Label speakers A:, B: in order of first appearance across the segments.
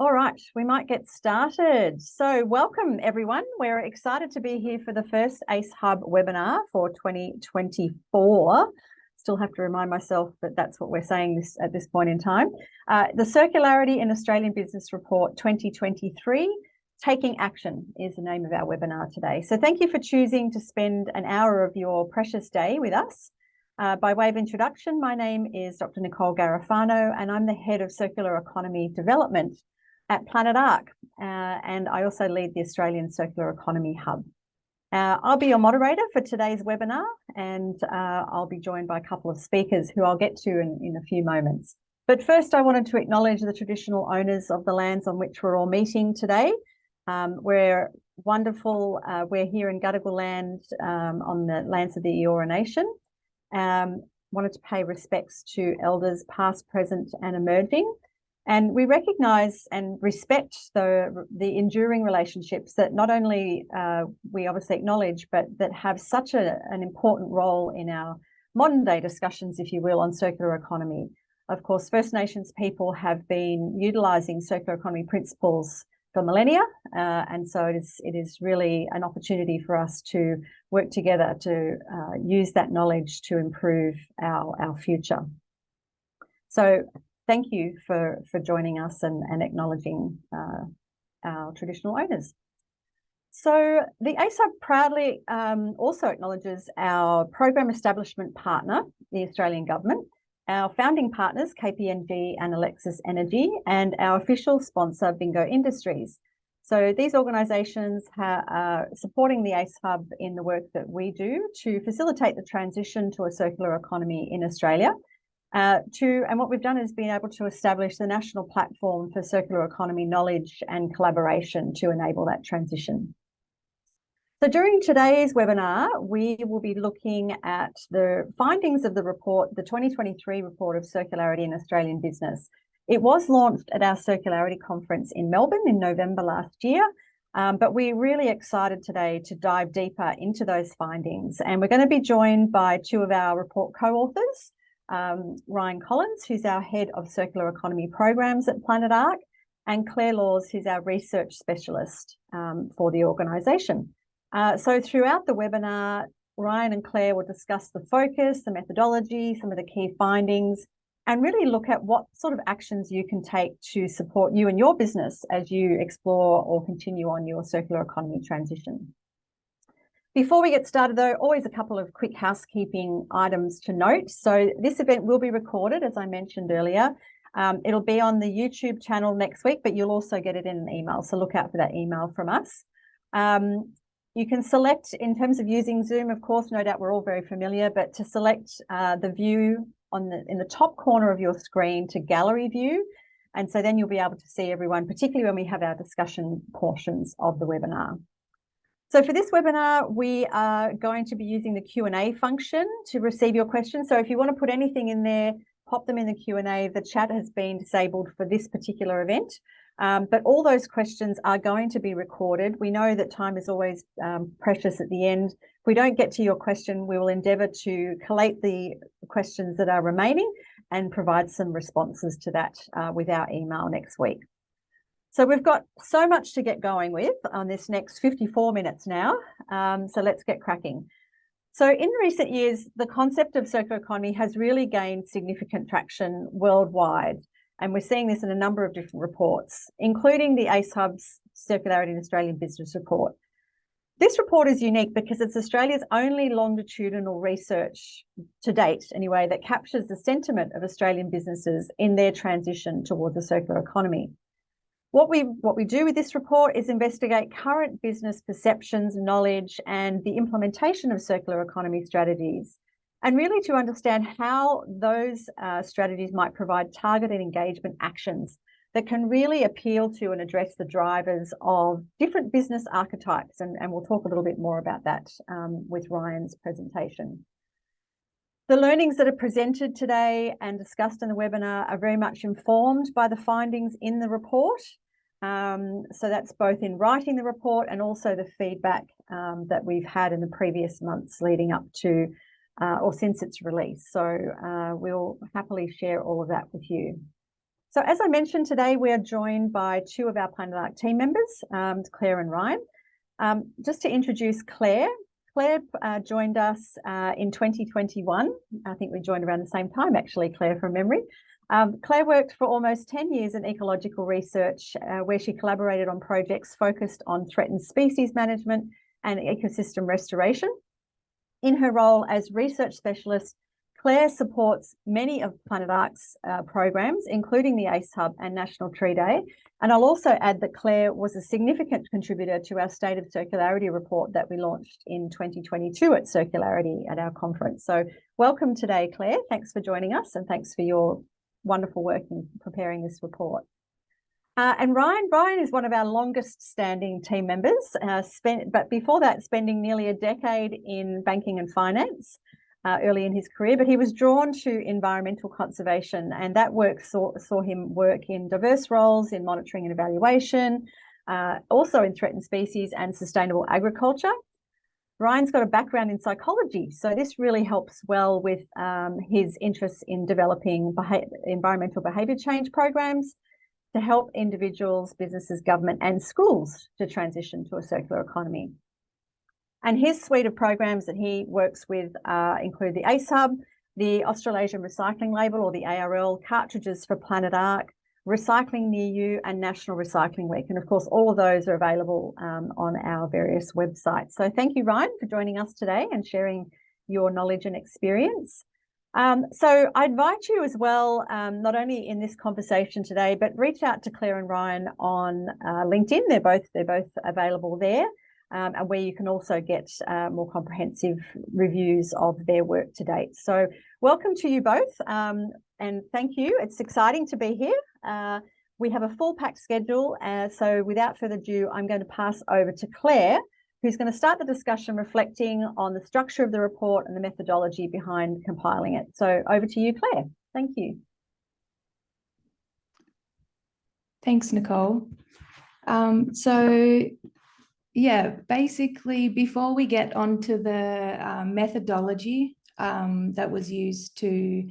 A: All right, we might get started. So welcome everyone. We're excited to be here for the first ACE Hub webinar for 2024. Still have to remind myself that that's what we're saying at this point in time. The Circularity in Australian Business Report 2023, Taking Action is the name of our webinar today. So thank you for choosing to spend an hour of your precious day with us. By way of introduction, my name is Dr. Nicole Garofano, and I'm the Head of Circular Economy Development at Planet Ark, and I also lead the Australian Circular Economy Hub. I'll be your moderator for today's webinar, and I'll be joined by a couple of speakers who I'll get to in a few moments. But first, I wanted to acknowledge the traditional owners of the lands on which we're all meeting today. We're wonderful. We're here in Gadigal land on the lands of the Eora Nation. Wanted to pay respects to elders past, present and emerging. And we recognise and respect the enduring relationships that not only we obviously acknowledge, but that have such an important role in our modern day discussions, if you will, on circular economy. Of course, First Nations people have been utilising circular economy principles for millennia, and so it is really an opportunity for us to work together to use that knowledge to improve our future. So thank you for joining us and acknowledging our traditional owners. So the ACE Hub proudly also acknowledges our program establishment partner, the Australian Government, our founding partners, KPMG and Alexis Energy, and our official sponsor, Bingo Industries. So these organisations are supporting the ACE Hub in the work that we do to facilitate the transition to a circular economy in Australia. And what we've done is been able to establish the national platform for circular economy knowledge and collaboration to enable that transition. So during today's webinar, we will be looking at the findings of the report, the 2023 report of Circularity in Australian Business. It was launched at our Circularity conference in Melbourne in November last year, but we're really excited today to dive deeper into those findings. And we're going to be joined by two of our report co-authors, Ryan Collins, who's our Head of Circular Economy Programs at Planet Ark, and Claire Laws, who's our Research Specialist for the organisation. So throughout the webinar, Ryan and Claire will discuss the focus, the methodology, some of the key findings, and really look at what sort of actions you can take to support you and your business as you explore or continue on your circular economy transition. Before we get started though, always a couple of quick housekeeping items to note. So this event will be recorded, as I mentioned earlier. It'll be on the YouTube channel next week, but you'll also get it in an email. So look out for that email from us. You can select, in terms of using Zoom, of course, no doubt we're all very familiar, but to select the view in the top corner of your screen to gallery view. And so then you'll be able to see everyone, particularly when we have our discussion portions of the webinar. So for this webinar, we are going to be using the Q&A function to receive your questions. So if you want to put anything in there, pop them in the Q&A. The chat has been disabled for this particular event, but all those questions are going to be recorded. We know that time is always precious at the end. If we don't get to your question, we will endeavour to collate the questions that are remaining and provide some responses to that with our email next week. So we've got so much to get going with on this next 54 minutes now. So let's get cracking. So in recent years, the concept of circular economy has really gained significant traction worldwide. And we're seeing this in a number of different reports, including the ACE Hub's Circularity in Australian Business Report. This report is unique because it's Australia's only longitudinal research to date, anyway, that captures the sentiment of Australian businesses in their transition towards a circular economy. What we do with this report is investigate current business perceptions, knowledge, and the implementation of circular economy strategies, and really to understand how those strategies might provide targeted engagement actions that can really appeal to and address the drivers of different business archetypes. And we'll talk a little bit more about that with Ryan's presentation. The learnings that are presented today and discussed in the webinar are very much informed by the findings in the report. So that's both in writing the report and also the feedback that we've had in the previous months leading up to or since its release. So we'll happily share all of that with you. So as I mentioned today, we are joined by two of our Planet Ark team members, Claire and Ryan. Just to introduce Claire. Claire joined us in 2021. I think we joined around the same time, actually, Claire, from memory. Claire worked for almost 10 years in ecological research, where she collaborated on projects focused on threatened species management and ecosystem restoration. In her role as research specialist, Claire supports many of Planet Ark's programs, including the ACE Hub and National Tree Day. And I'll also add that Claire was a significant contributor to our State of Circularity report that we launched in 2022 at Circularity at our conference. So welcome today, Claire. Thanks for joining us, and thanks for your wonderful work in preparing this report. And Ryan is one of our longest standing team members, but before that, spending nearly a decade in banking and finance early in his career, but he was drawn to environmental conservation, and that work saw him work in diverse roles in monitoring and evaluation, also in threatened species and sustainable agriculture. Ryan's got a background in psychology, so this really helps well with his interests in developing environmental behaviour change programs to help individuals, businesses, government and schools to transition to a circular economy. And his suite of programs that he works with include the ACE Hub, the Australasian Recycling Label, or the ARL, cartridges for Planet Ark, Recycling Near You, and National Recycling Week. And of course, all of those are available on our various websites. So thank you, Ryan, for joining us today and sharing your knowledge and experience. So I invite you as well, not only in this conversation today, but reach out to Claire and Ryan on LinkedIn. They're both available there. And where you can also get more comprehensive reviews of their work to date. So welcome to you both, and thank you. It's exciting to be here. We have a full packed schedule, so without further ado, I'm going to pass over to Claire, who's going to start the discussion reflecting on the structure of the report and the methodology behind compiling it. So over to you, Claire. Thank you.
B: Thanks, Nicole. Yeah, basically, before we get onto the methodology that was used to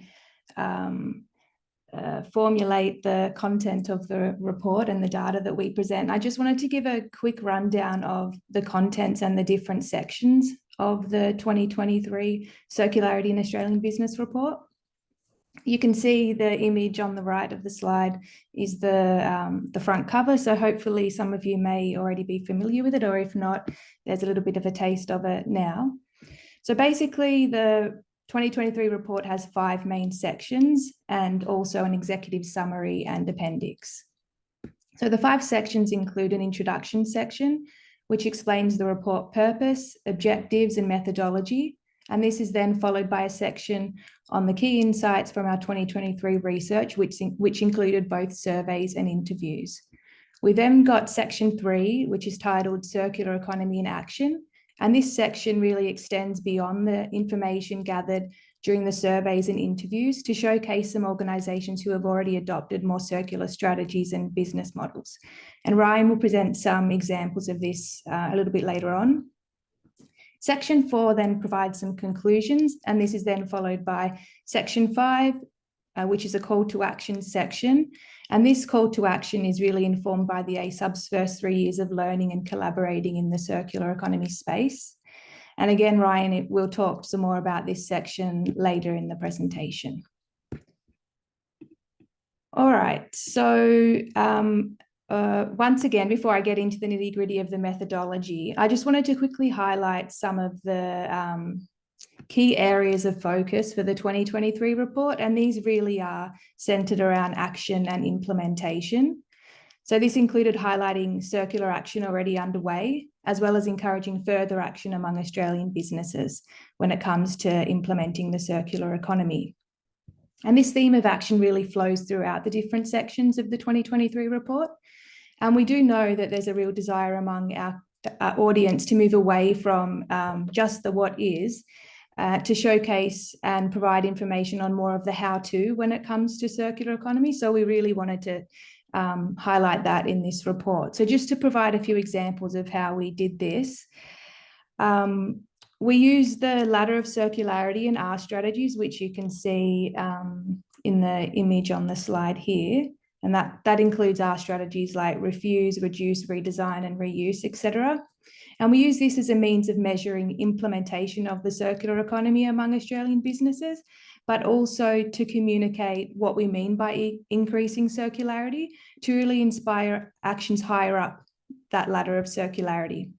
B: formulate the content of the report and the data that we present, I just wanted to give a quick rundown of the contents and the different sections of the 2023 Circularity in Australian Business Report. You can see the image on the right of the slide is the front cover. So hopefully some of you may already be familiar with it, or if not, there's a little bit of a taste of it now. So basically the 2023 report has 5 main sections and also an executive summary and appendix. So the 5 sections include an introduction section, which explains the report purpose, objectives and methodology. And this is then followed by a section on the key insights from our 2023 research, which included both surveys and interviews. We then got section 3, which is titled Circular Economy in Action. And this section really extends beyond the information gathered during the surveys and interviews to showcase some organisations who have already adopted more circular strategies and business models. And Ryan will present some examples of this a little bit later on. Section 4 then provides some conclusions, and this is then followed by section 5, which is a call to action section. And this call to action is really informed by the ACE Hub's first 3 years of learning and collaborating in the circular economy space. And again, Ryan will talk some more about this section later in the presentation. All right, so once again, before I get into the nitty-gritty of the methodology, I just wanted to quickly highlight some of the key areas of focus for the 2023 report, and these really are centred around action and implementation. So this included highlighting circular action already underway, as well as encouraging further action among Australian businesses when it comes to implementing the circular economy. And this theme of action really flows throughout the different sections of the 2023 report. And we do know that there's a real desire among our audience to move away from just the what is, to showcase and provide information on more of the how-to when it comes to circular economy. So we really wanted to highlight that in this report. So just to provide a few examples of how we did this, we used the ladder of circularity and R strategies, which you can see in the image on the slide here. And that includes our strategies like refuse, reduce, redesign, and reuse, etc. And we use this as a means of measuring implementation of the circular economy among Australian businesses, but also to communicate what we mean by increasing circularity to really inspire actions higher up that ladder of circularity.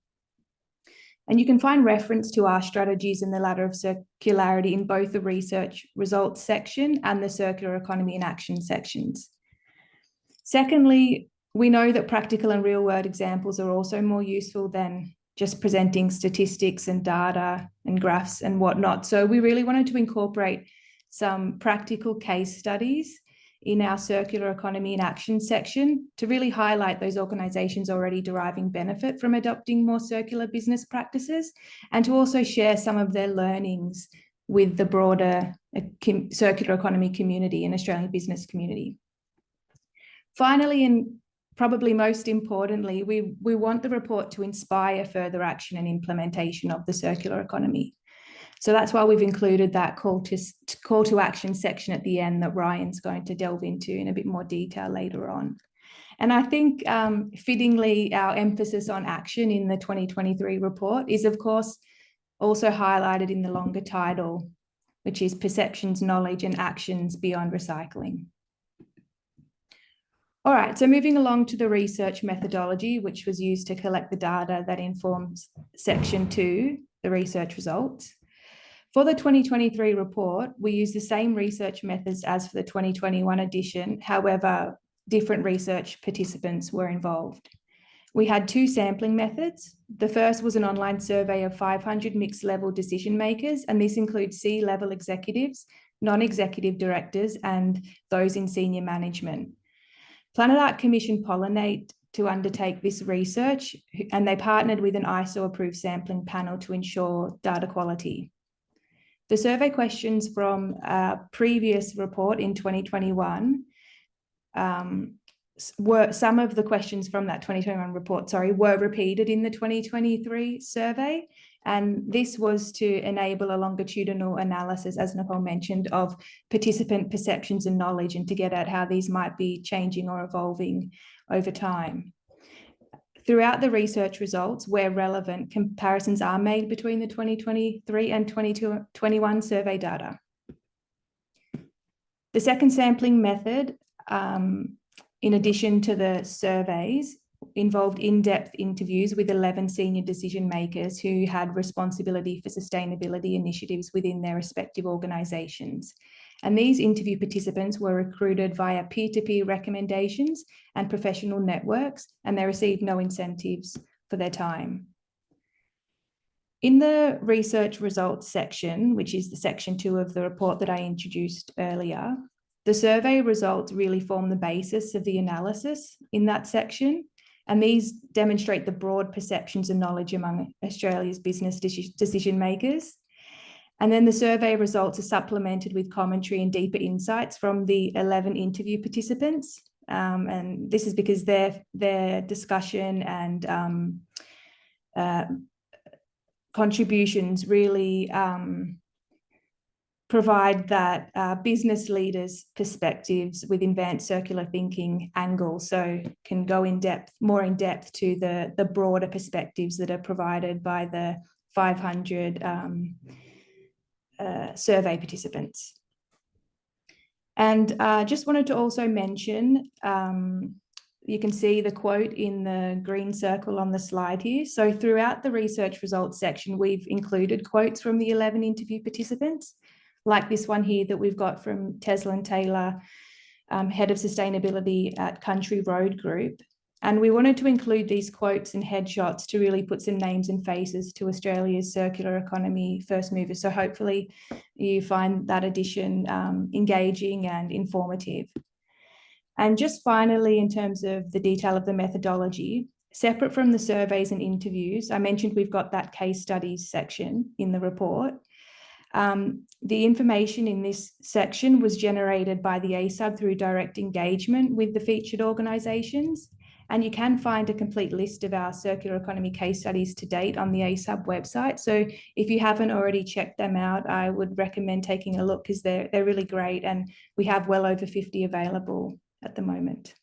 B: And you can find reference to our strategies in the ladder of circularity in both the research results section and the circular economy in action sections. Secondly, we know that practical and real-world examples are also more useful than just presenting statistics and data and graphs and whatnot. So we really wanted to incorporate some practical case studies in our circular economy in action section to really highlight those organisations already deriving benefit from adopting more circular business practices, and to also share some of their learnings with the broader circular economy community and Australian business community. Finally, and probably most importantly, we want the report to inspire further action and implementation of the circular economy. So that's why we've included that call to action section at the end that Ryan's going to delve into in a bit more detail later on. And I think fittingly, our emphasis on action in the 2023 report is, of course, also highlighted in the longer title, which is Perceptions, Knowledge and Actions Beyond Recycling. All right, so moving along to the research methodology, which was used to collect the data that informs section 2, the research results. For the 2023 report, we use the same research methods as for the 2021 edition. However, different research participants were involved. We had 2 sampling methods. The first was an online survey of 500 mixed level decision makers, and this includes C-level executives, non-executive directors, and those in senior management. Planet Ark commissioned Pollinate to undertake this research, and they partnered with an ISO-approved sampling panel to ensure data quality. The survey questions from a previous report in 2021 some of the questions from that 2021 report, were repeated in the 2023 survey. And this was to enable a longitudinal analysis, as Nicole mentioned, of participant perceptions and knowledge, and to get at how these might be changing or evolving over time. Throughout the research results, where relevant, comparisons are made between the 2023 and 2021 survey data. The second sampling method, in addition to the surveys, involved in-depth interviews with 11 senior decision makers who had responsibility for sustainability initiatives within their respective organisations. And these interview participants were recruited via peer-to-peer recommendations and professional networks, and they received no incentives for their time. In the research results section, which is the section 2 of the report that I introduced earlier, the survey results really form the basis of the analysis in that section, and these demonstrate the broad perceptions and knowledge among Australia's business decision makers. And then the survey results are supplemented with commentary and deeper insights from the 11 interview participants. And this is because their discussion and contributions really provide that business leaders' perspectives with advanced circular thinking angle, so can go more in depth to the broader perspectives that are provided by the 500 survey participants. And just wanted to also mention, you can see the quote in the green circle on the slide here. So throughout the research results section, we've included quotes from the 11 interview participants, like this one here that we've got from Tesla and Taylor, Head of Sustainability at Country Road Group. And we wanted to include these quotes and headshots to really put some names and faces to Australia's circular economy first movers. So hopefully you find that edition engaging and informative. And just finally, in terms of the detail of the methodology, separate from the surveys and interviews, I mentioned we've got that case studies section in the report. The information in this section was generated by the ASUB through direct engagement with the featured organisations. And you can find a complete list of our circular economy case studies to date on the ASUB website. So if you haven't already checked them out, I would recommend taking a look, because they're really great, and we have well over 50 available at the moment.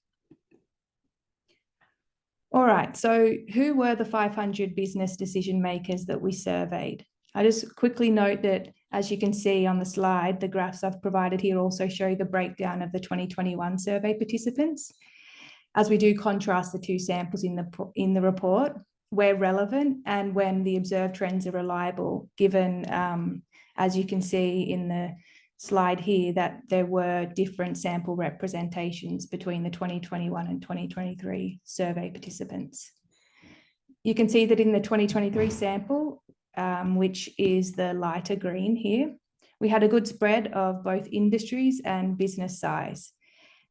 B: All right, so who were the 500 business decision makers that we surveyed? I just quickly note that, as you can see on the slide, the graphs I've provided here also show the breakdown of the 2021 survey participants. As we do contrast the two samples in the report, where relevant and when the observed trends are reliable, given, as you can see in the slide here, that there were different sample representations between the 2021 and 2023 survey participants. You can see that in the 2023 sample, which is the lighter green here, we had a good spread of both industries and business size.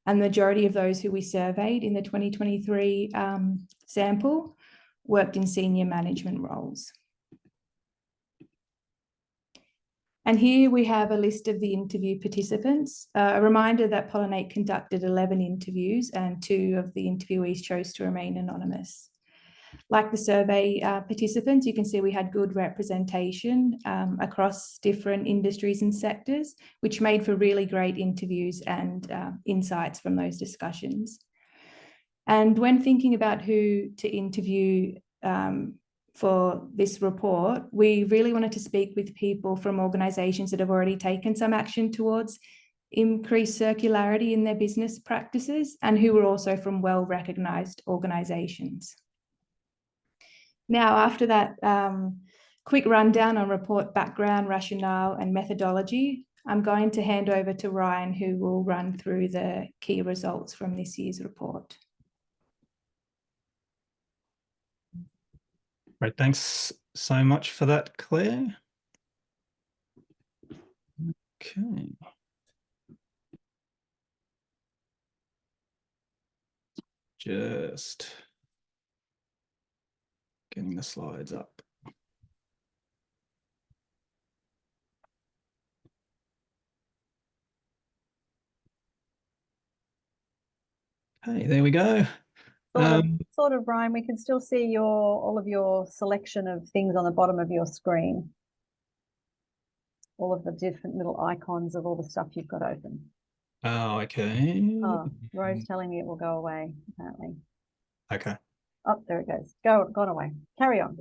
B: And the majority of those who we surveyed in the 2023 sample worked in senior management roles. And here we have a list of the interview participants. A reminder that Pollinate conducted 11 interviews and 2 of the interviewees chose to remain anonymous. Like the survey participants, you can see we had good representation across different industries and sectors, which made for really great interviews and insights from those discussions. And when thinking about who to interview for this report, we really wanted to speak with people from organisations that have already taken some action towards increased circularity in their business practices and who were also from well-recognised organisations. Now, after that quick rundown on report background, rationale and methodology, I'm going to hand over to Ryan, who will run through the key results from this year's report.
C: Right, thanks so much for that, Claire. Okay. Just getting the slides up. Okay, there we go.
A: Sort of, Ryan, we can still see all of your selection of things on the bottom of your screen. All of the different little icons of all the stuff you've got open.
C: Oh, okay.
A: Oh, Rose telling me it will go away, apparently.
C: Okay.
A: Oh, there it goes. Gone away. Carry on.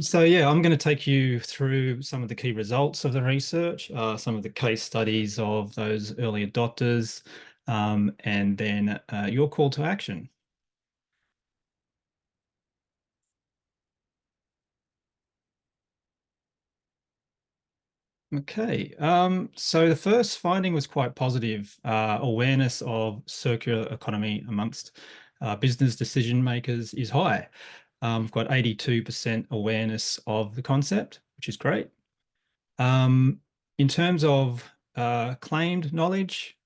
C: So yeah, I'm going to take you through some of the key results of the research, some of the case studies of those early adopters, and then your call to action. Okay, so the first finding was quite positive. Awareness of circular economy amongst business decision makers is high. We've got 82% awareness of the concept, which is great. In terms of claimed knowledge,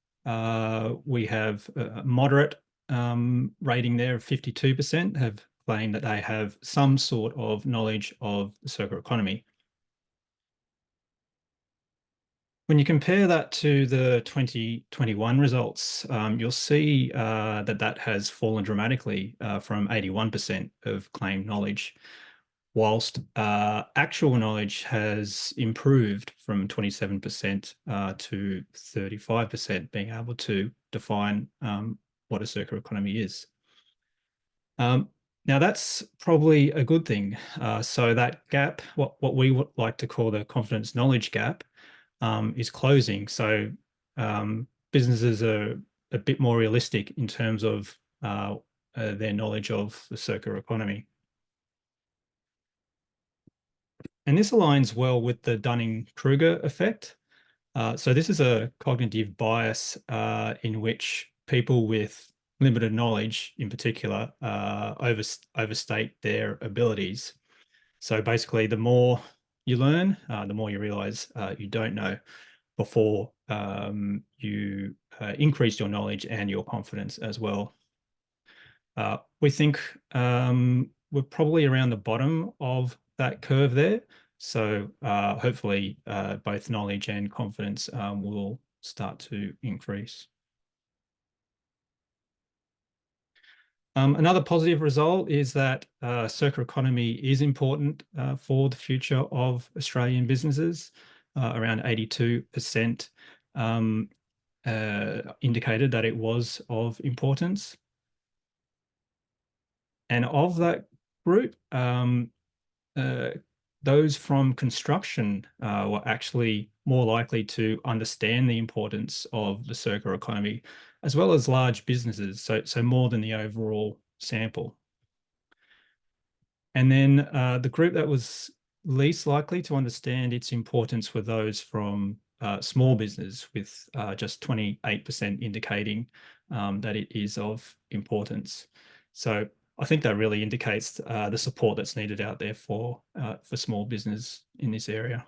C: we have a moderate rating there of 52% have claimed that they have some sort of knowledge of the circular economy. When you compare that to the 2021 results, you'll see that has fallen dramatically from 81% of claimed knowledge, whilst actual knowledge has improved from 27% to 35%, being able to define what a circular economy is. Now, that's probably a good thing. So that gap, what we would like to call the confidence knowledge gap, is closing. So businesses are a bit more realistic in terms of their knowledge of the circular economy. And this aligns well with the Dunning-Kruger effect. So this is a cognitive bias in which people with limited knowledge, in particular, overstate their abilities. So basically, the more you learn, the more you realize you don't know before you increase your knowledge and your confidence as well. We think we're probably around the bottom of that curve there. So hopefully both knowledge and confidence will start to increase. Another positive result is that circular economy is important for the future of Australian businesses, around 82%. indicated that it was of importance. And of that group, those from construction were actually more likely to understand the importance of the circular economy, as well as large businesses, so more than the overall sample. And then the group that was least likely to understand its importance were those from small business, with just 28% indicating that it is of importance. So I think that really indicates the support that's needed out there for small business in this area.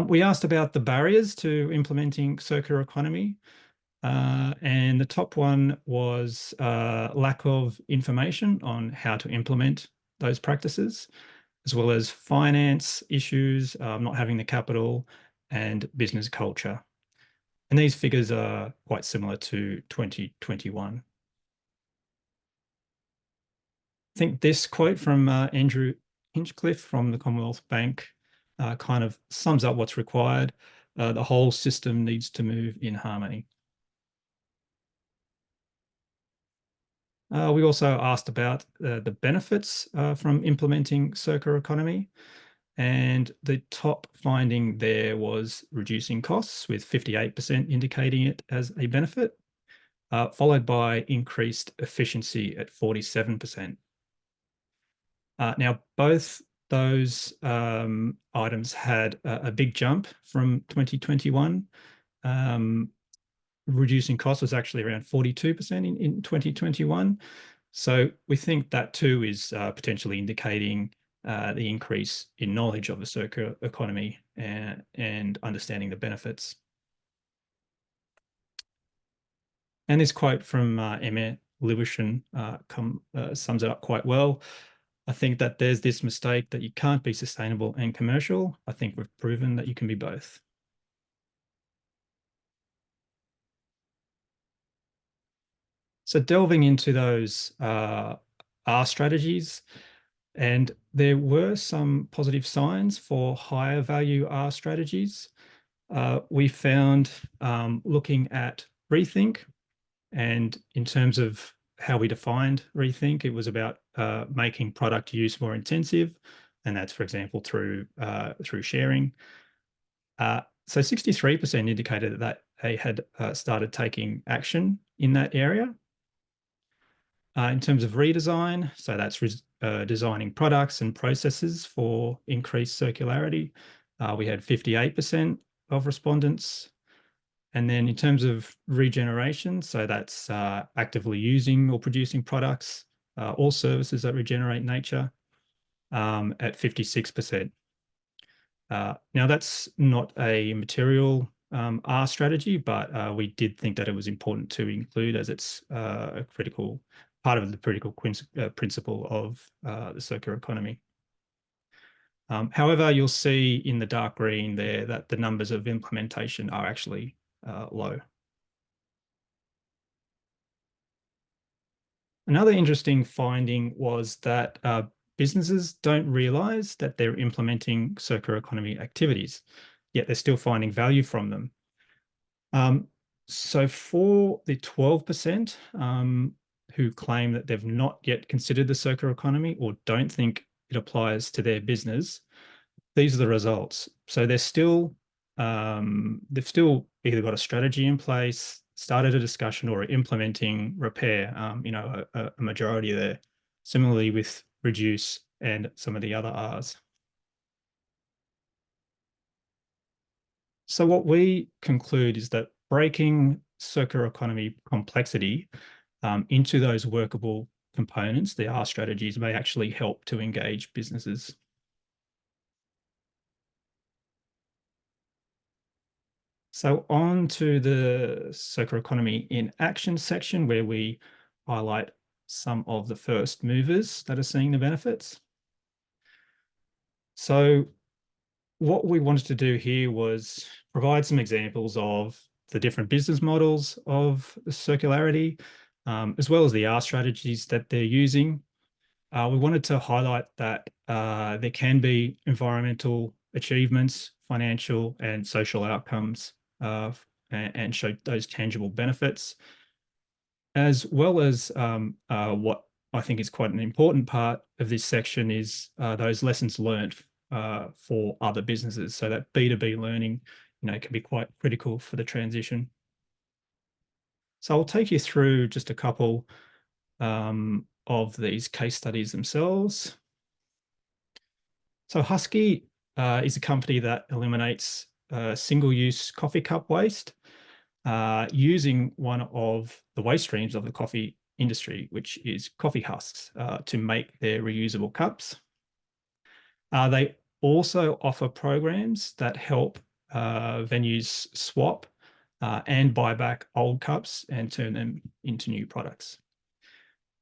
C: We asked about the barriers to implementing circular economy. And the top one was lack of information on how to implement those practices, as well as finance issues, not having the capital, and business culture. And these figures are quite similar to 2021. I think this quote from Andrew Hinchcliffe from the Commonwealth Bank kind of sums up what's required. The whole system needs to move in harmony. We also asked about the benefits from implementing circular economy. And the top finding there was reducing costs, with 58% indicating it as a benefit, followed by increased efficiency at 47%. Now, both those items had a big jump from 2021. Reducing costs was actually around 42% in 2021. So we think that too is potentially indicating the increase in knowledge of the circular economy and understanding the benefits. And this quote from Emma Lewisham sums it up quite well. I think that there's this mistake that you can't be sustainable and commercial. I think we've proven that you can be both. So delving into those R strategies, and there were some positive signs for higher value R strategies. We found looking at rethink, and in terms of how we defined rethink, it was about making product use more intensive, and that's, for example, through sharing. So 63% indicated that they had started taking action in that area. In terms of redesign, so that's designing products and processes for increased circularity, we had 58% of respondents. And then in terms of regeneration, so that's actively using or producing products or services that regenerate nature, at 56%. Now, that's not a material R strategy, but we did think that it was important to include, as it's a critical part of the critical principle of the circular economy. However, you'll see in the dark green there that the numbers of implementation are actually low. Another interesting finding was that businesses don't realize that they're implementing circular economy activities, yet they're still finding value from them. So for the 12% who claim that they've not yet considered the circular economy or don't think it applies to their business, these are the results. So they've still either got a strategy in place, started a discussion, or are implementing repair, a majority there. Similarly with reduce and some of the other R's. So what we conclude is that breaking circular economy complexity into those workable components, the R strategies, may actually help to engage businesses. So on to the circular economy in action section, where we highlight some of the first movers that are seeing the benefits. So what we wanted to do here was provide some examples of the different business models of circularity, as well as the R strategies that they're using. We wanted to highlight that there can be environmental achievements, financial and social outcomes, and show those tangible benefits, as well as what I think is quite an important part of this section is those lessons learned for other businesses. So that B2B learning, can be quite critical for the transition. So I'll take you through just a couple of these case studies themselves. So Husky is a company that eliminates single-use coffee cup waste using one of the waste streams of the coffee industry, which is coffee husks, to make their reusable cups. They also offer programs that help venues swap and buy back old cups and turn them into new products.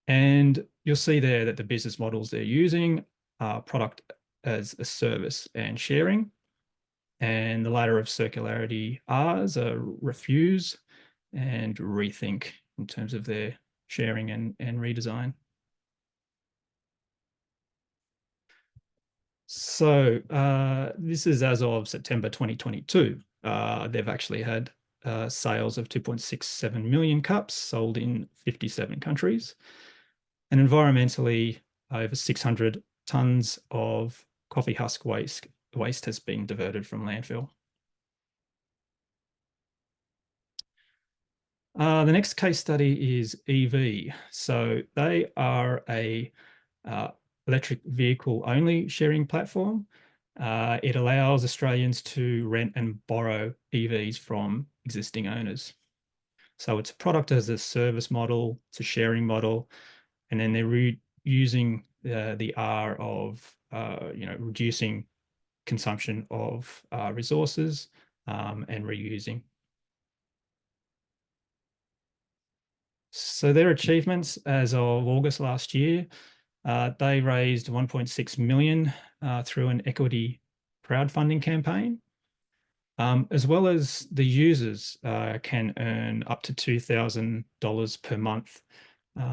C: And you'll see there that the business models they're using are product as a service and sharing. And the latter of circularity R's are refuse and rethink in terms of their sharing and redesign. So this is as of September 2022. They've actually had sales of 2.67 million cups sold in 57 countries. And environmentally, over 600 tons of coffee husk waste has been diverted from landfill. The next case study is EV. So they are a electric vehicle only sharing platform. It allows Australians to rent and borrow EVs from existing owners. So it's a product as a service model, it's a sharing model, and then they're using the R of reducing consumption of resources and reusing. So their achievements as of August last year, they raised 1.6 million through an equity crowdfunding campaign, as well as the users can earn up to $2,000 per month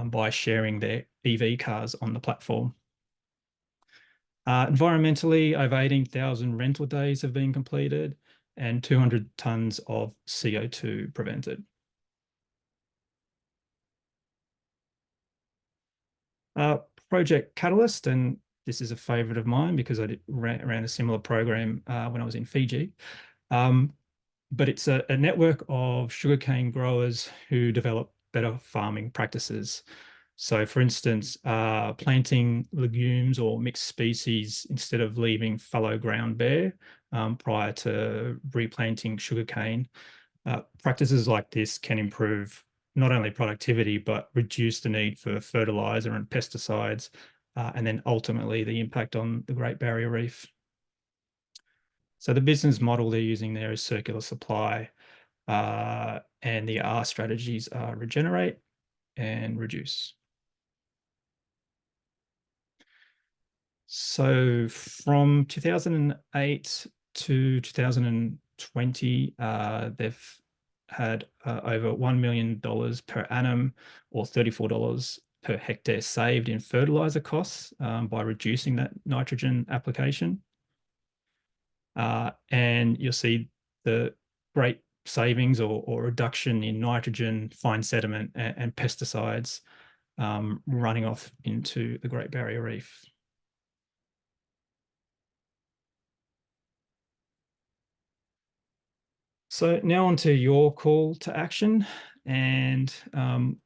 C: by sharing their EV cars on the platform. Environmentally, over 18,000 rental days have been completed and 200 tons of CO2 prevented. Project Catalyst, and this is a favorite of mine because I ran a similar program when I was in Fiji. But it's a network of sugarcane growers who develop better farming practices. So for instance, planting legumes or mixed species instead of leaving fallow ground bare prior to replanting sugarcane. Practices like this can improve not only productivity, but reduce the need for fertilizer and pesticides, and then ultimately the impact on the Great Barrier Reef. So the business model they're using there is circular supply, and the R strategies are regenerate and reduce. So from 2008 to 2020, they've had over $1 million per annum or $34 per hectare saved in fertilizer costs by reducing that nitrogen application. And you'll see the great savings or reduction in nitrogen, fine sediment, and pesticides running off into the Great Barrier Reef. So now on to your call to action, and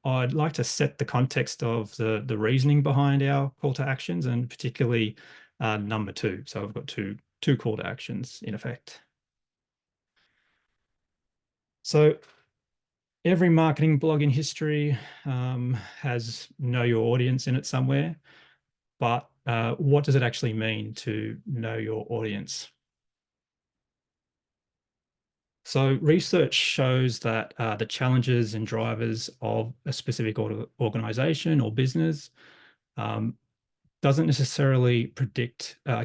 C: I'd like to set the context of the reasoning behind our call to actions, and particularly number 2. So I've got two call to actions in effect. So every marketing blog in history has know your audience in it somewhere, but what does it actually mean to know your audience? So research shows that the challenges and drivers of a specific organization or business doesn't necessarily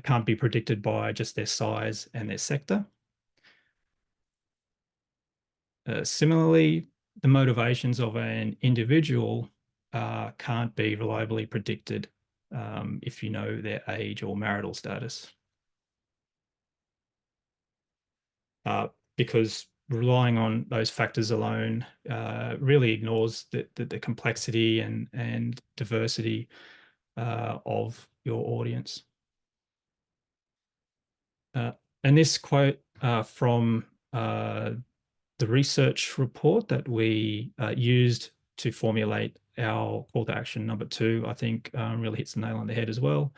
C: can't be predicted by just their size and their sector. Similarly, the motivations of an individual can't be reliably predicted if you know their age or marital status. because relying on those factors alone really ignores the complexity and diversity of your audience. And this quote from the research report that we used to formulate our call to action number 2, I think really hits the nail on the head as well.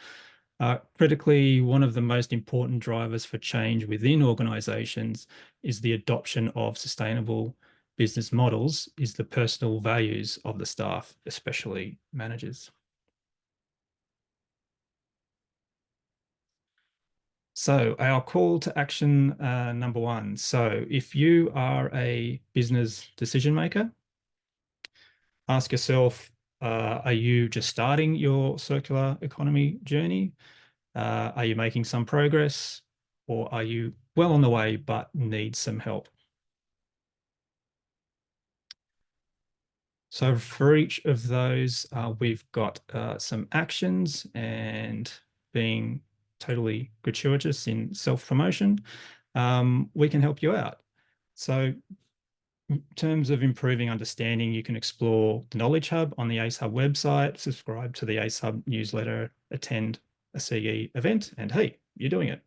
C: Critically, one of the most important drivers for change within organizations is the adoption of sustainable business models, is the personal values of the staff, especially managers. So our call to action number 1. So if you are a business decision maker, ask yourself, are you just starting your circular economy journey? Are you making some progress, or are you well on the way but need some help? So for each of those, we've got some actions, and being totally gratuitous in self-promotion, we can help you out. So in terms of improving understanding, you can explore the Knowledge Hub on the ACE Hub website, subscribe to the ACE Hub newsletter, attend a CE event, and hey, you're doing it.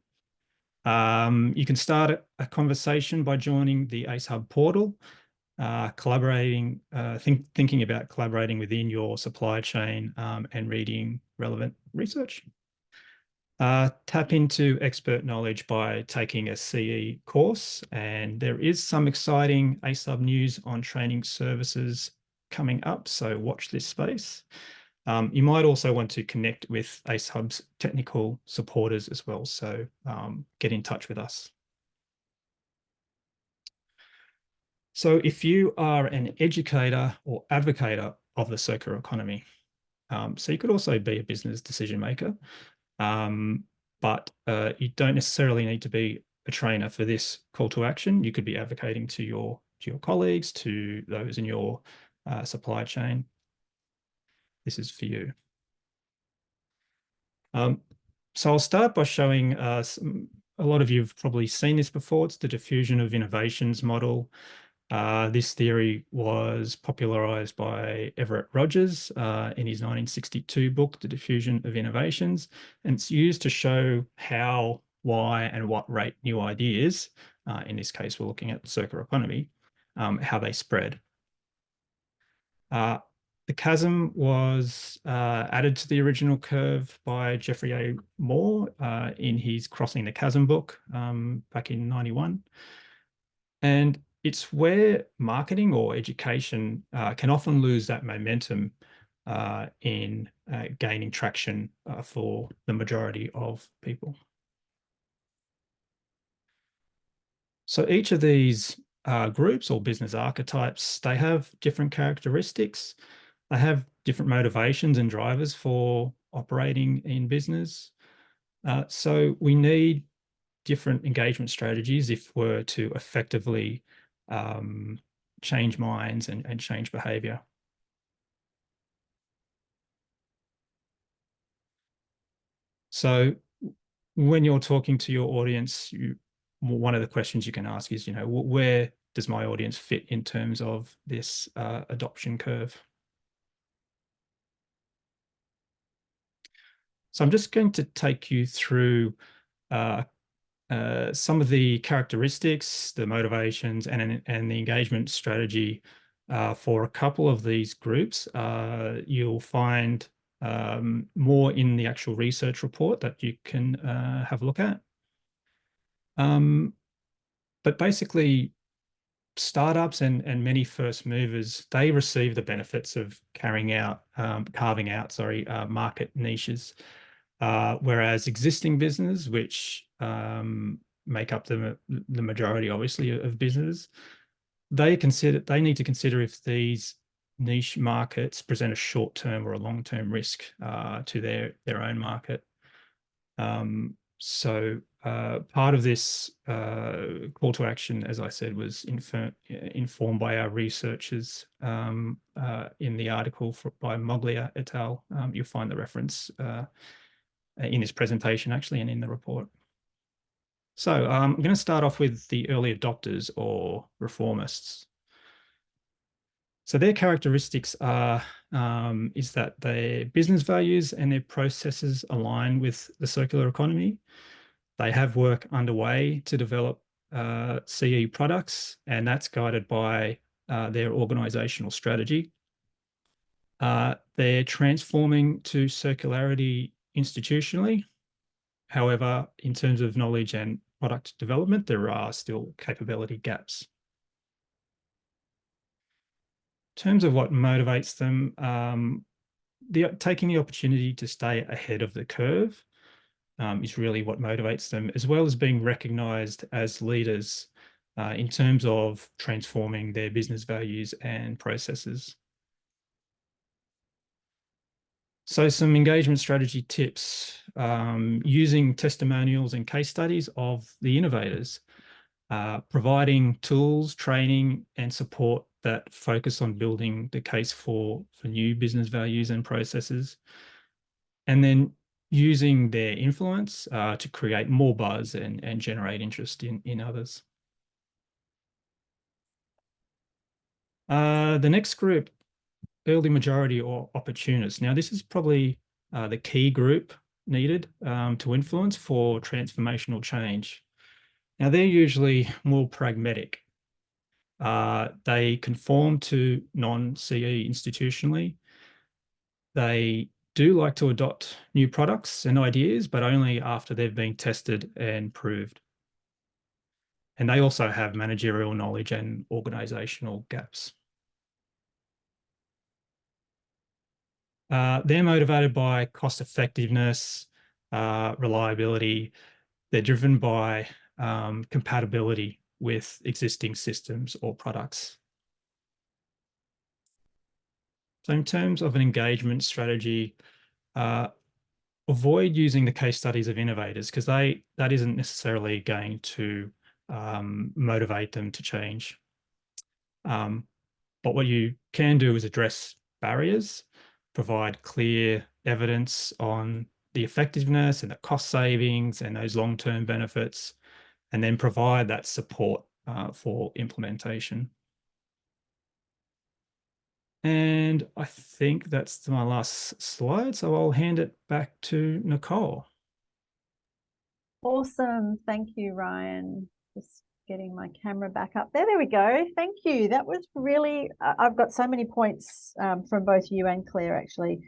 C: You can start a conversation by joining the ACE Hub portal, thinking about collaborating within your supply chain, and reading relevant research. Tap into expert knowledge by taking a CE course, and there is some exciting ACE Hub news on training services coming up, so watch this space. You might also want to connect with ACE Hub's technical supporters as well, so get in touch with us. So if you are an educator or advocator of the circular economy, so you could also be a business decision maker, but you don't necessarily need to be a trainer for this call to action. You could be advocating to your colleagues, to those in your supply chain. This is for you. So I'll start by showing a lot of you have probably seen this before. It's the diffusion of innovations model. This theory was popularized by Everett Rogers in his 1962 book, The Diffusion of Innovations, and it's used to show how, why, and what rate new ideas, in this case, we're looking at the circular economy, how they spread. The chasm was added to the original curve by Jeffrey A. Moore in his Crossing the Chasm book back in '91. And it's where marketing or education can often lose that momentum in gaining traction for the majority of people. So each of these groups or business archetypes, they have different characteristics. They have different motivations and drivers for operating in business. So we need different engagement strategies if we're to effectively change minds and change behavior. So when you're talking to your audience, one of the questions you can ask is, where does my audience fit in terms of this adoption curve? So I'm just going to take you through some of the characteristics, the motivations, and the engagement strategy for a couple of these groups. You'll find more in the actual research report that you can have a look at. But basically, startups and many first movers, they receive the benefits of carving out market niches. Whereas existing business, which make up the majority, obviously, of business, they need to consider if these niche markets present a short-term or a long-term risk to their own market. So part of this call to action, as I said, was informed by our researchers in the article by Moglia et al. You'll find the reference in this presentation, actually, and in the report. So I'm going to start off with the early adopters or reformists. So their characteristics are is that their business values and their processes align with the circular economy. They have work underway to develop CE products, and that's guided by their organizational strategy. They're transforming to circularity institutionally. However, in terms of knowledge and product development, there are still capability gaps. In terms of what motivates them, taking the opportunity to stay ahead of the curve is really what motivates them, as well as being recognized as leaders in terms of transforming their business values and processes. So some engagement strategy tips, using testimonials and case studies of the innovators, providing tools, training, and support that focus on building the case for new business values and processes, and then using their influence to create more buzz and generate interest in others. The next group, early majority or opportunists. Now, this is probably the key group needed to influence for transformational change. Now, they're usually more pragmatic. They conform to non-CE institutionally. They do like to adopt new products and ideas, but only after they've been tested and proved. And they also have managerial knowledge and organizational gaps. They're motivated by cost effectiveness, reliability. They're driven by compatibility with existing systems or products. So in terms of an engagement strategy, avoid using the case studies of innovators because that isn't necessarily going to motivate them to change. But what you can do is address barriers, provide clear evidence on the effectiveness and the cost savings and those long-term benefits, and then provide that support for implementation. And I think that's my last slide, so I'll hand it back to Nicole.
A: Awesome. Thank you, Ryan. Just getting my camera back up there. There we go. Thank you. That was really, I've got so many points from both you and Claire actually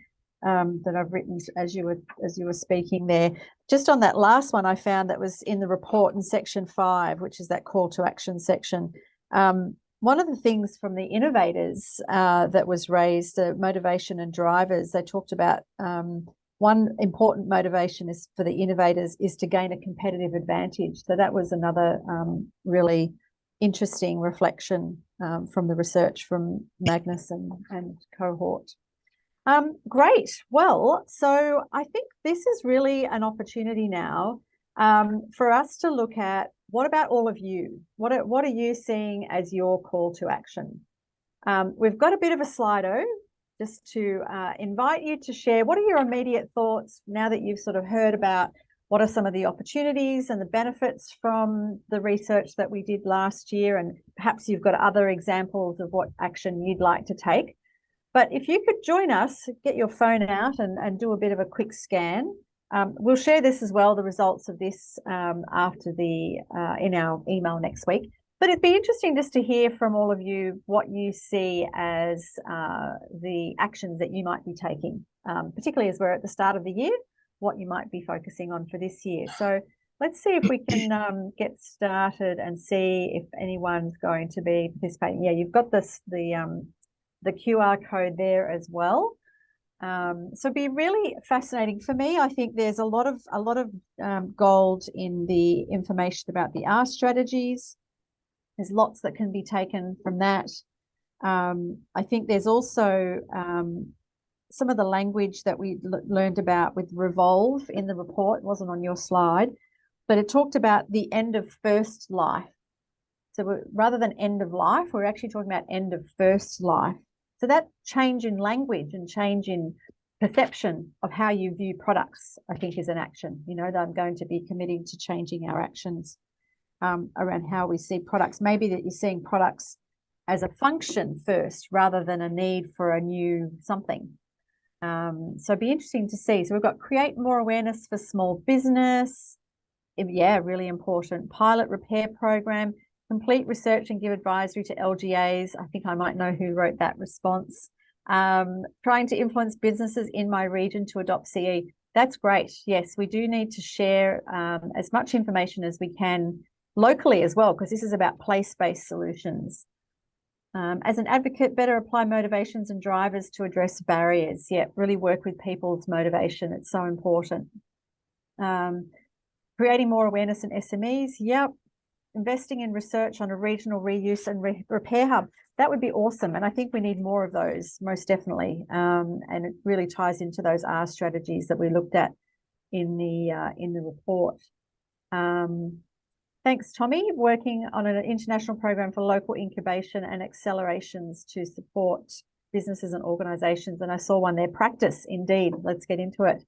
A: that I've written as you were speaking there. Just on that last one, I found that was in the report in section 5, which is that call to action section. One of the things from the innovators that was raised, motivation and drivers, they talked about one important motivation is for the innovators is to gain a competitive advantage. So that was another really interesting reflection from the research from Magnus and cohort. Great. Well, so I think this is really an opportunity now for us to look at what about all of you? What are you seeing as your call to action? We've got a bit of a Slido just to invite you to share what are your immediate thoughts now that you've sort of heard about what are some of the opportunities and the benefits from the research that we did last year, and perhaps you've got other examples of what action you'd like to take. But if you could join us, get your phone out and do a bit of a quick scan. We'll share this as well, the results of this after in our email next week. But it'd be interesting just to hear from all of you what you see as the actions that you might be taking, particularly as we're at the start of the year, what you might be focusing on for this year. So let's see if we can get started and see if anyone's going to be participating. Yeah, you've got the QR code there as well. So it'd be really fascinating for me. I think there's a lot of gold in the information about the R strategies. There's lots that can be taken from that. I think there's also some of the language that we learned about with revolve in the report. It wasn't on your slide, but it talked about the end of first life. So rather than end of life, we're actually talking about end of first life. So that change in language and change in perception of how you view products, I think, is an action. You know, that I'm going to be committing to changing our actions around how we see products. Maybe that you're seeing products as a function first rather than a need for a new something. So it'd be interesting to see. So we've got create more awareness for small business. Yeah, really important. Pilot repair program, complete research and give advisory to LGAs. I think I might know who wrote that response. Trying to influence businesses in my region to adopt CE. That's great. Yes, we do need to share as much information as we can locally as well, because this is about place-based solutions. As an advocate, better apply motivations and drivers to address barriers. Yeah, really work with people's motivation. It's so important. Creating more awareness in SMEs. Yep. Investing in research on a regional reuse and repair hub. That would be awesome. And I think we need more of those, most definitely. And it really ties into those R strategies that we looked at in the report. Thanks, Tommy. Working on an international program for local incubation and accelerations to support businesses and organizations. And I saw one there, practice, indeed. Let's get into it.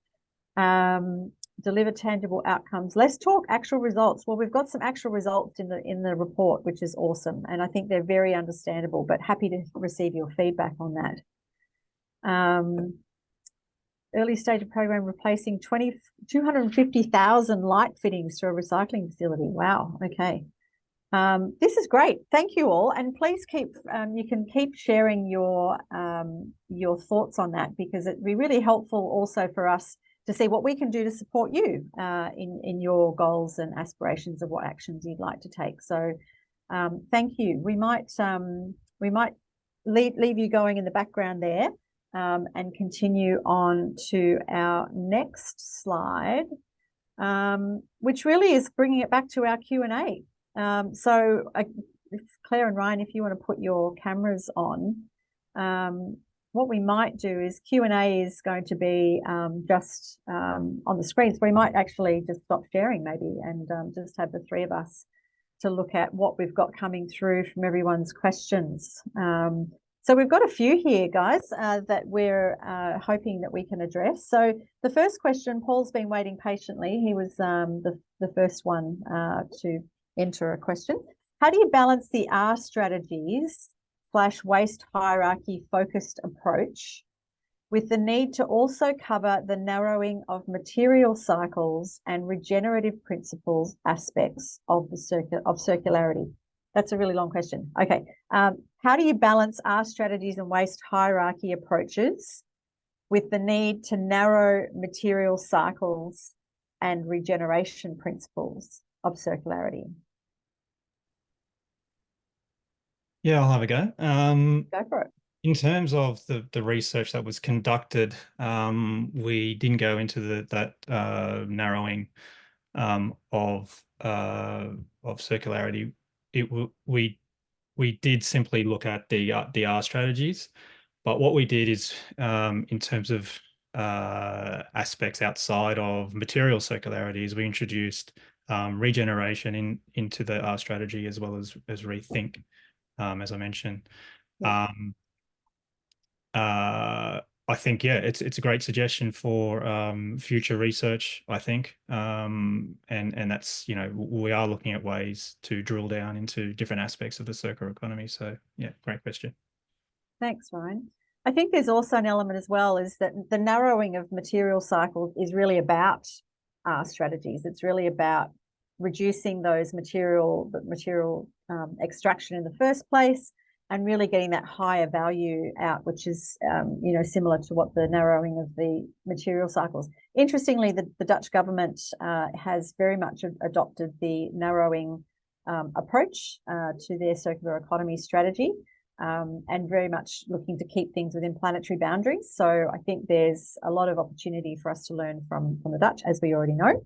A: Deliver tangible outcomes. Let's talk actual results. Well, we've got some actual results in the report, which is awesome. And I think they're very understandable, but happy to receive your feedback on that. Early stage of program replacing 250,000 light fittings to a recycling facility. Wow. Okay. This is great. Thank you all. And please keep, you can keep sharing your thoughts on that, because it'd be really helpful also for us to see what we can do to support you in your goals and aspirations of what actions you'd like to take. So thank you. We might leave you going in the background there and continue on to our next slide, which really is bringing it back to our Q&A. So Claire and Ryan, if you want to put your cameras on, what we might do is Q&A is going to be just on the screen. So we might actually just stop sharing maybe and just have the three of us to look at what we've got coming through from everyone's questions. So we've got a few here, guys, that we're hoping that we can address. So the first question, Paul's been waiting patiently. He was the first one to enter a question. How do you balance the R strategies / waste hierarchy focused approach with the need to also cover the narrowing of material cycles and regenerative principles aspects of circularity? That's a really long question. Okay. How do you balance R strategies and waste hierarchy approaches with the need to narrow material cycles and regeneration principles of circularity?
C: Yeah, I'll have a go.
A: Go for it.
C: In terms of the research that was conducted, we didn't go into that narrowing of circularity. We did simply look at the R strategies, but what we did is in terms of aspects outside of material circularity, is we introduced regeneration into the R strategy as well as rethink. As I mentioned, yeah. I think, yeah, it's a great suggestion for future research, I think, and that's, you know, we are looking at ways to drill down into different aspects of the circular economy. So yeah, great question. Thanks,
A: Ryan. I think there's also an element as well, is that the narrowing of material cycles is really about our strategies. It's really about reducing those material extraction in the first place and really getting that higher value out, which is, you know, similar to what the narrowing of the material cycles. Interestingly, the Dutch government has very much adopted the narrowing approach to their circular economy strategy, and very much looking to keep things within planetary boundaries. So I think there's a lot of opportunity for us to learn from the Dutch, as we already know.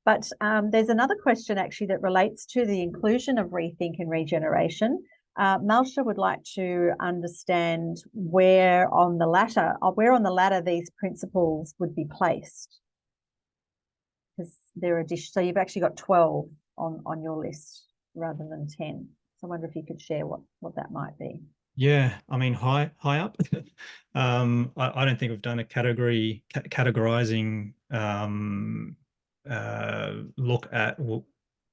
A: But there's another question actually that relates to the inclusion of rethink and regeneration. Malsha would like to understand where on the ladder these principles would be placed. Because they're additional, so you've actually got 12 on your list rather than 10. So I wonder if you could share what that might be.
C: Yeah, I mean, high up. I don't think we've done a categorizing look at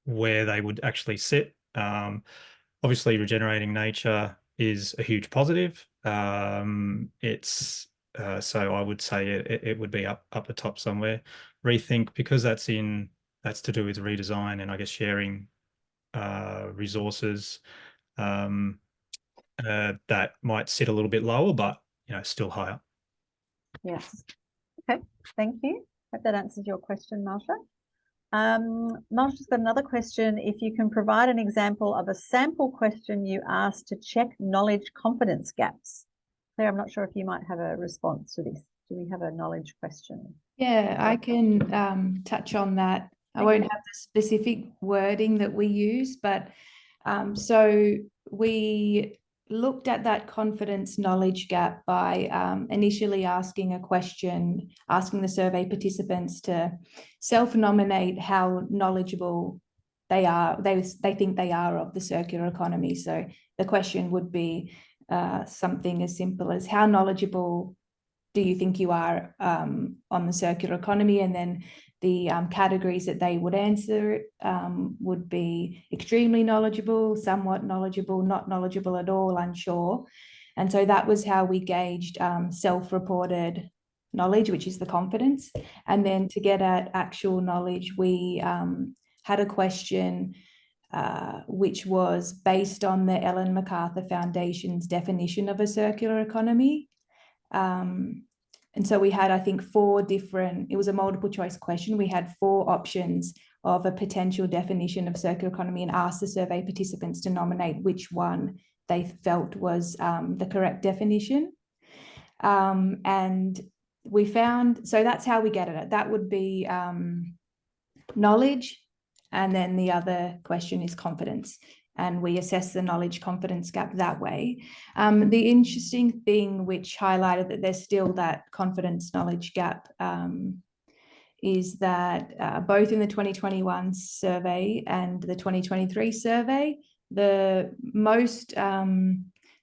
C: where they would actually sit. Obviously, regenerating nature is a huge positive. It's so I would say it would be up the top somewhere. Rethink, because that's to do with redesign and I guess sharing resources. That might sit a little bit lower, but still higher.
A: Yes. Okay, thank you. Hope that answers your question, Marsha. Marsha's got another question. If you can provide an example of a sample question you asked to check knowledge confidence gaps. Claire, I'm not sure if you might have a response to this. Do we have a knowledge question?
B: Yeah, I can touch on that. I won't have the specific wording that we use, but so we looked at that confidence knowledge gap by initially asking a question, asking the survey participants to self-nominate how knowledgeable they think they are of the circular economy. So the question would be something as simple as, how knowledgeable do you think you are on the circular economy? And then the categories that they would answer would be extremely knowledgeable, somewhat knowledgeable, not knowledgeable at all, unsure. And so that was how we gauged self-reported knowledge, which is the confidence. And then to get at actual knowledge, we had a question which was based on the Ellen MacArthur Foundation's definition of a circular economy. And so we had, I think, it was a multiple choice question. We had 4 options of a potential definition of circular economy and asked the survey participants to nominate which one they felt was the correct definition. And we found, so that's how we get at it. That would be knowledge. And then the other question is confidence. And we assess the knowledge confidence gap that way. The interesting thing which highlighted that there's still that confidence knowledge gap is that both in the 2021 survey and the 2023 survey, the most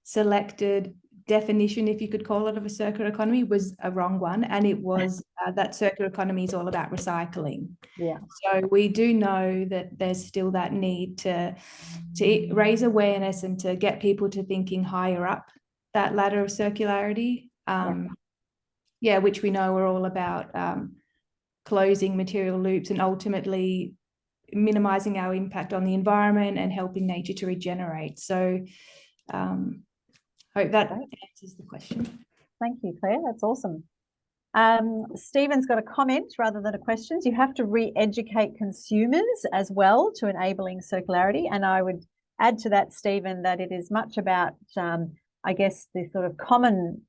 B: selected definition, if you could call it, of a circular economy was a wrong one, and it was that circular economy is all about recycling.
A: Yeah.
B: So we do know that there's still that need to raise awareness and to get people to thinking higher up that ladder of circularity. Which we know are all about closing material loops and ultimately minimizing our impact on the environment and helping nature to regenerate. So hope that answers the question.
A: Thank you, Claire. That's awesome. Stephen's got a comment rather than a question. You have to re-educate consumers as well to enabling circularity. And I would add to that, Stephen, that it is much about, I guess, the sort of common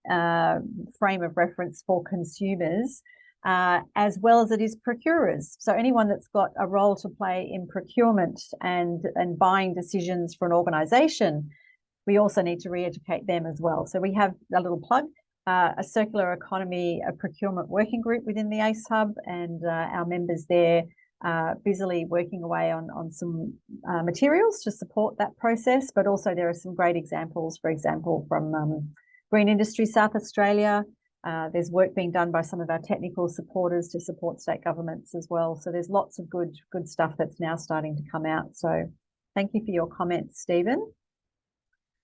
A: frame of reference for consumers, as well as it is procurers. So anyone that's got a role to play in procurement and buying decisions for an organisation, we also need to re-educate them as well. So we have a little plug, a circular economy, a procurement working group within the ACE Hub, and our members there busily working away on some materials to support that process. But also there are some great examples, for example, from Green Industry South Australia. There's work being done by some of our technical supporters to support state governments as well. So there's lots of good stuff that's now starting to come out. So thank you for your comments, Stephen.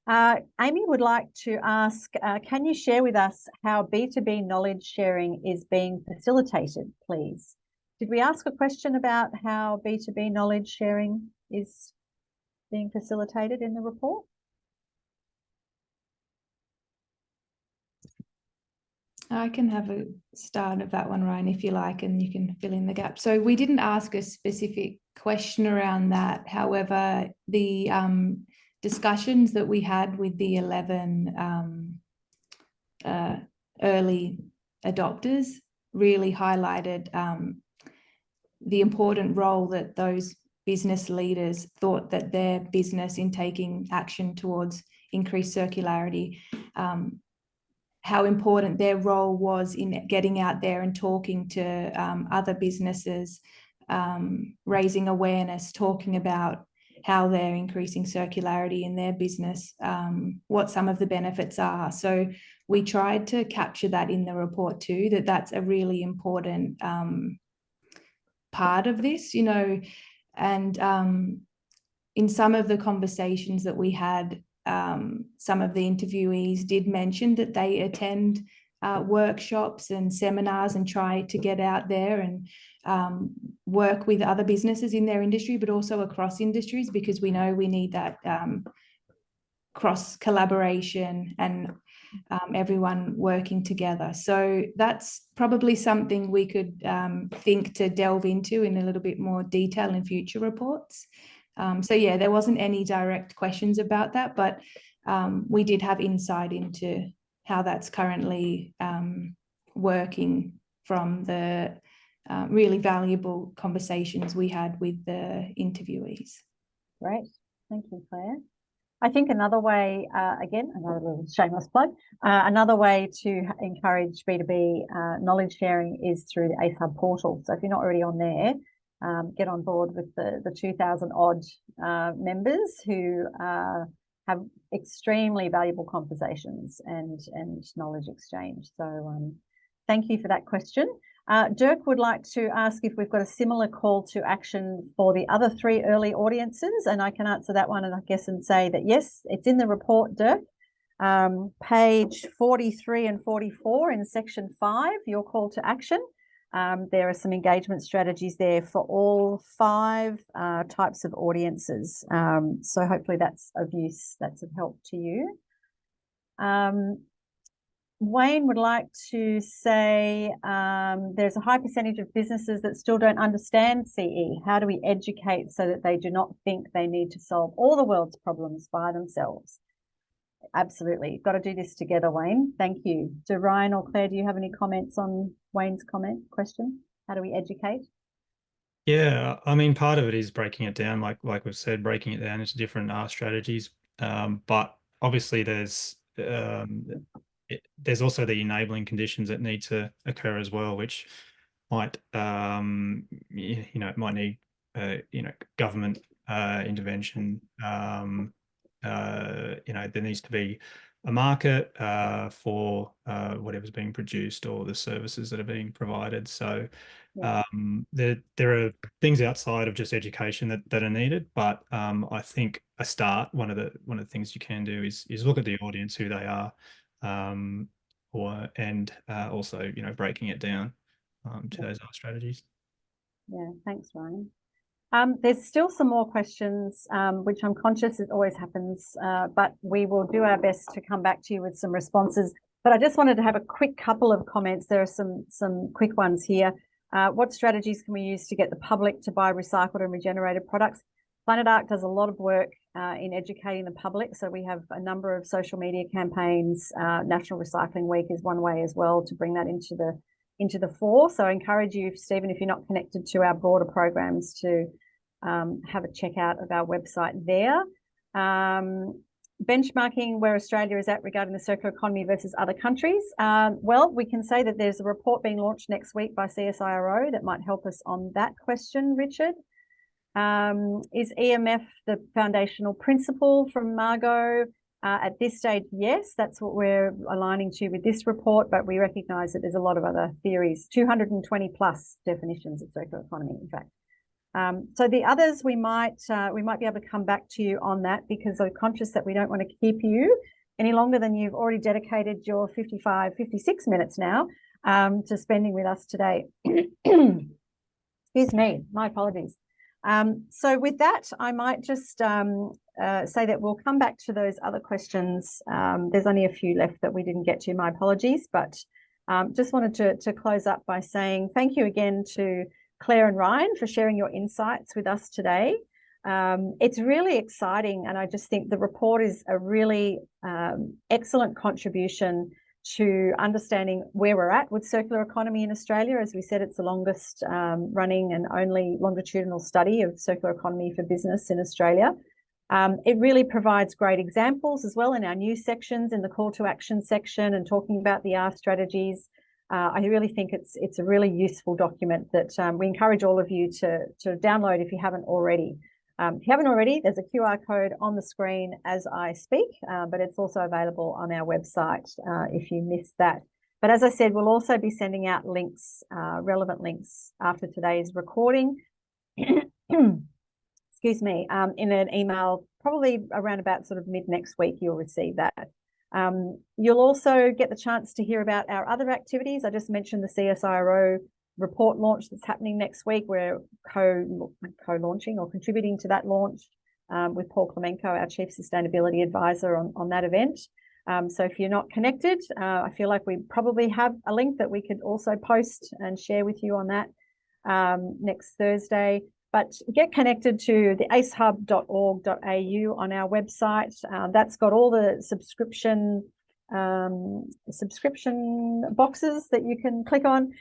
A: Amy would like to ask, can you share with us how B2B knowledge sharing is being facilitated, please? Did we ask a question about how B2B knowledge sharing is being facilitated in the report?
B: I can have a start of that one, Ryan, if you like, and you can fill in the gap. So we didn't ask a specific question around that. However, the discussions that we had with the 11 early adopters really highlighted the important role that those business leaders thought that their business in taking action towards increased circularity, how important their role was in getting out there and talking to other businesses, raising awareness, talking about how they're increasing circularity in their business, what some of the benefits are. So we tried to capture that in the report too, that's a really important part of this, you know, and in some of the conversations that we had, some of the interviewees did mention that they attend workshops and seminars and try to get out there and work with other businesses in their industry, but also across industries, because we know we need that cross collaboration and everyone working together. So that's probably something we could think to delve into in a little bit more detail in future reports. So yeah, there wasn't any direct questions about that, but we did have insight into how that's currently working from the really valuable conversations we had with the interviewees.
A: Great, thank you, Claire. I think another way, again, another little shameless plug, another way to encourage B2B knowledge sharing is through the ACE Hub portal. So if you're not already on there, get on board with the 2,000 odd members who have extremely valuable conversations and knowledge exchange. So thank you for that question. Dirk would like to ask if we've got a similar call to action for the other 3 early audiences, and I can answer that one, and I guess and say that yes, it's in the report, Dirk. Page 43 and 44 in section 5, your call to action. There are some engagement strategies there for all 5 types of audiences. So hopefully that's of use, that's of help to you. Wayne would like to say there's a high percentage of businesses that still don't understand CE. How do we educate so that they do not think they need to solve all the world's problems by themselves? Absolutely. Got to do this together, Wayne. Thank you. Do Ryan or Claire, do you have any comments on Wayne's question? How do we educate?
C: Yeah, I mean, part of it is breaking it down, like we've said, breaking it down into different strategies. But obviously there's also the enabling conditions that need to occur as well, which might, it might need, government intervention. There needs to be a market for whatever's being produced or the services that are being provided. So there are things outside of just education that are needed, but I think one of the things you can do is look at the audience, who they are, and also breaking it down to those other strategies.
A: Yeah, thanks, Ryan. There's still some more questions, which I'm conscious it always happens, but we will do our best to come back to you with some responses. But I just wanted to have a quick couple of comments. There are some quick ones here. What strategies can we use to get the public to buy recycled and regenerated products? Planet Ark does a lot of work in educating the public. So we have a number of social media campaigns. National Recycling Week is one way as well to bring that into the fore. So I encourage you, Stephen, if you're not connected to our broader programs, to have a check out of our website there. Benchmarking where Australia is at regarding the circular economy versus other countries. Well, we can say that there's a report being launched next week by CSIRO that might help us on that question, Richard. Is EMF the foundational principle from Margot? At this stage, yes, that's what we're aligning to with this report, but we recognise that there's a lot of other theories, 220 plus definitions of circular economy, in fact. So the others, we might be able to come back to you on that, because we're conscious that we don't want to keep you any longer than you've already dedicated your 56 minutes now to spending with us today. Excuse me, my apologies. So with that, I might just say that we'll come back to those other questions. There's only a few left that we didn't get to, my apologies, but just wanted to close up by saying thank you again to Claire and Ryan for sharing your insights with us today. It's really exciting, and I just think the report is a really excellent contribution to understanding where we're at with circular economy in Australia. As we said, it's the longest running and only longitudinal study of circular economy for business in Australia. It really provides great examples as well in our news sections, in the call to action section, and talking about the R strategies. I really think it's a really useful document that we encourage all of you to download if you haven't already. If you haven't already, there's a QR code on the screen as I speak, but it's also available on our website if you missed that. But as I said, we'll also be sending out links, relevant links after today's recording. Excuse me, in an email, probably around about sort of mid next week, you'll receive that. You'll also get the chance to hear about our other activities. I just mentioned the CSIRO report launch that's happening next week. We're co-launching or contributing to that launch with Paul Klemenko, our Chief Sustainability Advisor on that event. So if you're not connected, I feel like we probably have a link that we could also post and share with you on that next Thursday. But get connected to the acehub.org.au on our website. That's got all the subscription boxes that you can click on.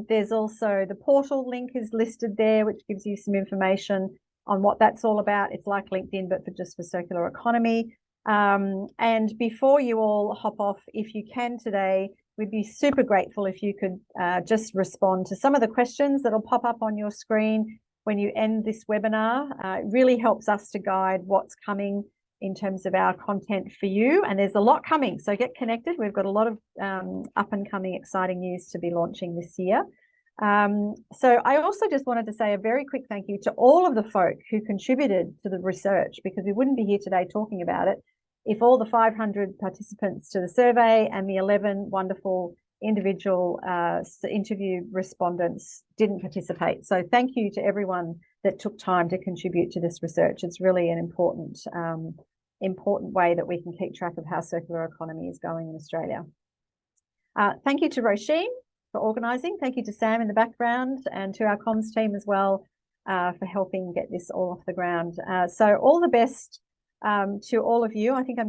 A: There's also the portal link is listed there, which gives you some information on what that's all about. It's like LinkedIn, but just for circular economy. And before you all hop off, if you can today, we'd be super grateful if you could just respond to some of the questions that'll pop up on your screen when you end this webinar. It really helps us to guide what's coming in terms of our content for you. And there's a lot coming, so get connected. We've got a lot of up and coming exciting news to be launching this year. So I also just wanted to say a very quick thank you to all of the folk who contributed to the research, because we wouldn't be here today talking about it if all the 500 participants to the survey and the 11 wonderful individual interview respondents didn't participate. So thank you to everyone that took time to contribute to this research. It's really an important way that we can keep track of how circular economy is going in Australia. Thank you to Roisin for organising. Thank you to Sam in the background and to our comms team as well for helping get this all off the ground. So all the best to all of you. I think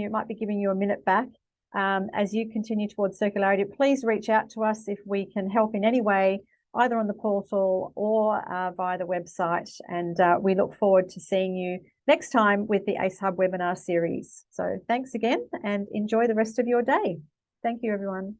A: might be giving you a minute back. As you continue towards circularity, please reach out to us if we can help in any way, either on the portal or via the website. And we look forward to seeing you next time with the ACE Hub webinar series. So thanks again and enjoy the rest of your day. Thank you, everyone.